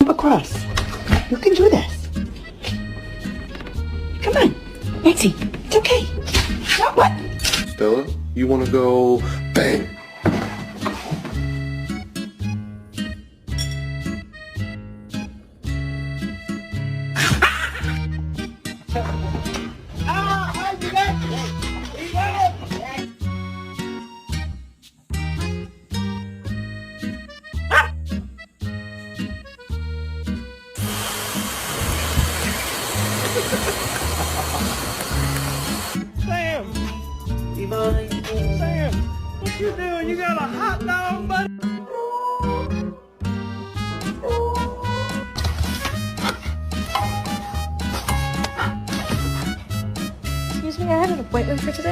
across. You can do this. Come on, Maxie. It's okay. What? Stella, you want to go bang? Sam! Sam! What you doing? You got a hot dog, buddy? Excuse me, I had an appointment for today.